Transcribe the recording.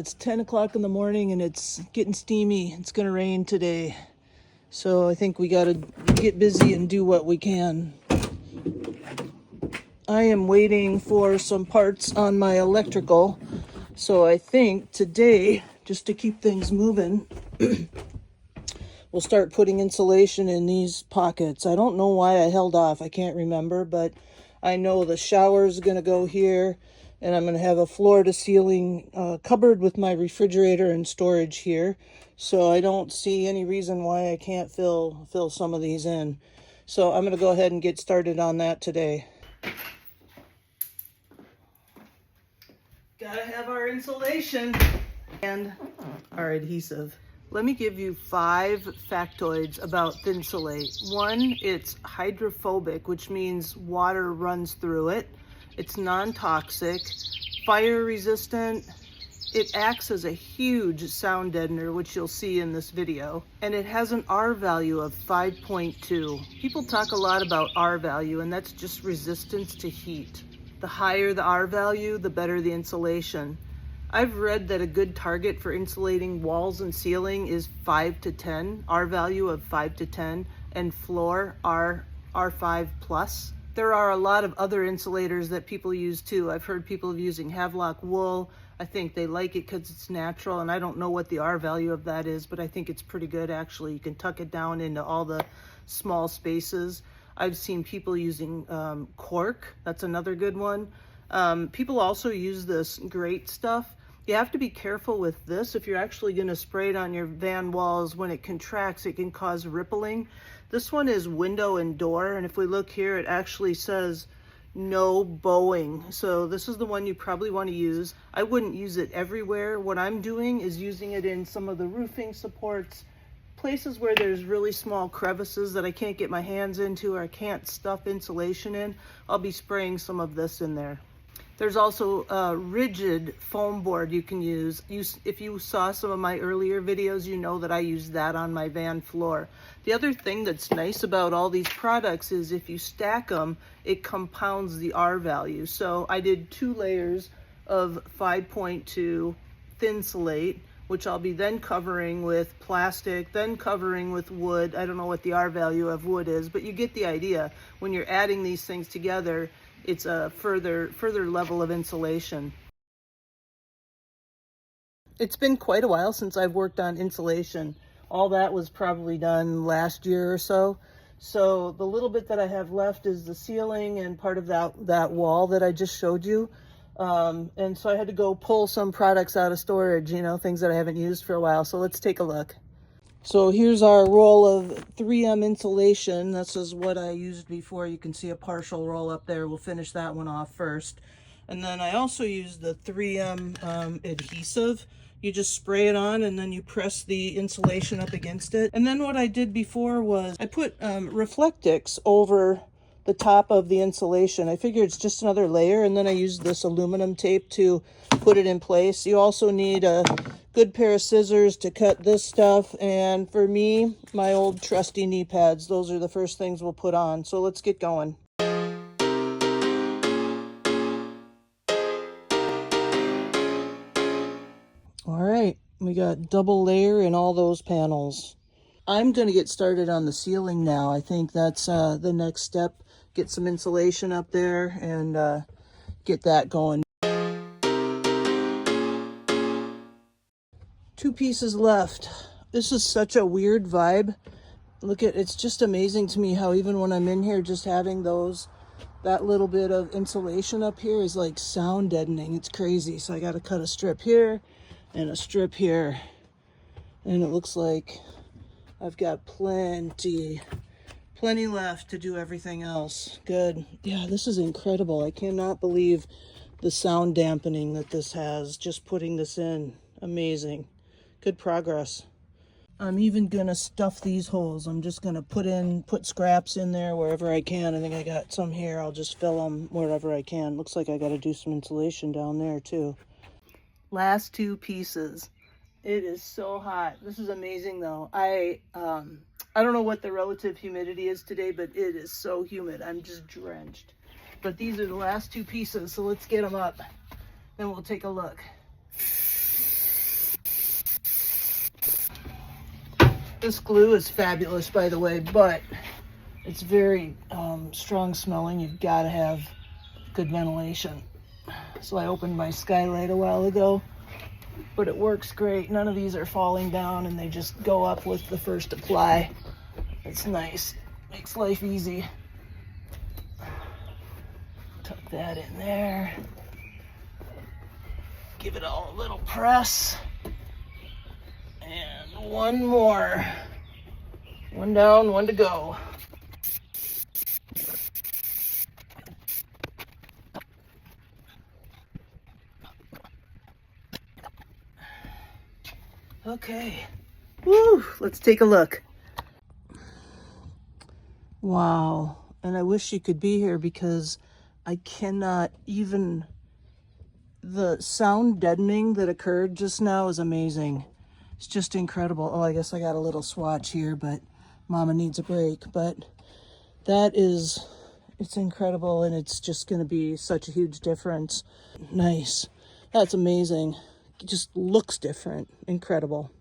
it's 10 o'clock in the morning and it's getting steamy. It's gonna rain today. So I think we gotta get busy and do what we can. I am waiting for some parts on my electrical. So I think today, just to keep things moving, we'll start putting insulation in these pockets. I don't know why I held off. I can't remember, but I know the shower's gonna go here. And I'm going to have a floor-to-ceiling cupboard with my refrigerator and storage here. So I don't see any reason why I can't fill some of these in. So I'm going to go ahead and get started on that today. Gotta have our insulation and our adhesive. Let me give you 5 factoids about Thinsulate. 1, it's hydrophobic, which means water runs through it. It's non-toxic, fire resistant. It acts as a huge sound deadener, which you'll see in this video. And it has an R value of 5.2. People talk a lot about R value, and that's just resistance to heat. The higher the R value, the better the insulation. I've read that a good target for insulating walls and ceiling is 5 to 10, R value of 5 to 10, and floor R5 plus. There are a lot of other insulators that people use too. I've heard people using Havelock wool. I think they like it because it's natural, and I don't know what the R value of that is, but I think it's pretty good actually. You can tuck it down into all the small spaces. I've seen people using Cork. That's another good one. People also use this grate stuff. You have to be careful with this. If you're actually going to spray it on your van walls, when it contracts, it can cause rippling. This one is window and door, and if we look here, it actually says no bowing. So this is the one you probably want to use. I wouldn't use it everywhere. What I'm doing is using it in some of the roofing supports, places where there's really small crevices that I can't get my hands into or I can't stuff insulation in. I'll be spraying some of this in there. There's also a rigid foam board you can use. If you saw some of my earlier videos, you know that I use that on my van floor. The other thing that's nice about all these products is if you stack them, it compounds the R value. So I did 2 layers of 5.2 Thinsulate, which I'll be then covering with plastic, then covering with wood. I don't know what the R value of wood is, but you get the idea. When you're adding these things together, it's a further level of insulation. It's been quite a while since I've worked on insulation. All that was probably done last year or so. So the little bit that I have left is the ceiling and part of that wall that I just showed you. And so I had to go pull some products out of storage, you know, things that I haven't used for a while. So let's take a look. So here's our roll of 3M insulation. This is what I used before. You can see a partial roll up there. We'll finish that one off first. And then I also used the 3M adhesive. You just spray it on and then you press the insulation up against it. And then what I did before was I put Reflectix over the top of the insulation. I figured it's just another layer, and then I used this aluminum tape to put it in place. You also need a good pair of scissors to cut this stuff, and for me, my old trusty knee pads. Those are the first things we'll put on. So let's get going. All right, we got double layer in all those panels. I'm going to get started on the ceiling now. I think that's the next step. Get some insulation up there and get that going. 2 pieces left. This is such a weird vibe. Look at, it's just amazing to me how even when I'm in here, just having that little bit of insulation up here is like sound deadening. It's crazy. So I got to cut a strip here and a strip here. And it looks like I've got plenty left to do everything else. Good. Yeah, this is incredible. I cannot believe the sound dampening that this has, just putting this in. Amazing. Good progress. I'm even gonna stuff these holes. I'm just gonna put scraps in there wherever I can. I think I got some here. I'll just fill them wherever I can. Looks like I gotta do some insulation down there too. Last 2 pieces. It is so hot. This is amazing though. I don't know what the relative humidity is today, but it is so humid. I'm just drenched. But these are the last 2 pieces, so let's get them up. Then we'll take a look. This glue is fabulous, by the way, but it's very strong smelling. You've got to have good ventilation. So I opened my skylight a while ago, but it works great. None of these are falling down, and they just go up with the first apply. It's nice. Makes life easy. Tuck that in there. Give it all a little press. And one more. One down, one to go. Okay. Woo! Let's take a look. Wow. And I wish you could be here because I cannot even... The sound deadening that occurred just now is amazing. It's just incredible. Oh, I guess I got a little swatch here, but Mama needs a break. But that is, it's incredible, and it's just going to be such a huge difference. Nice. That's amazing. It just looks different. Incredible.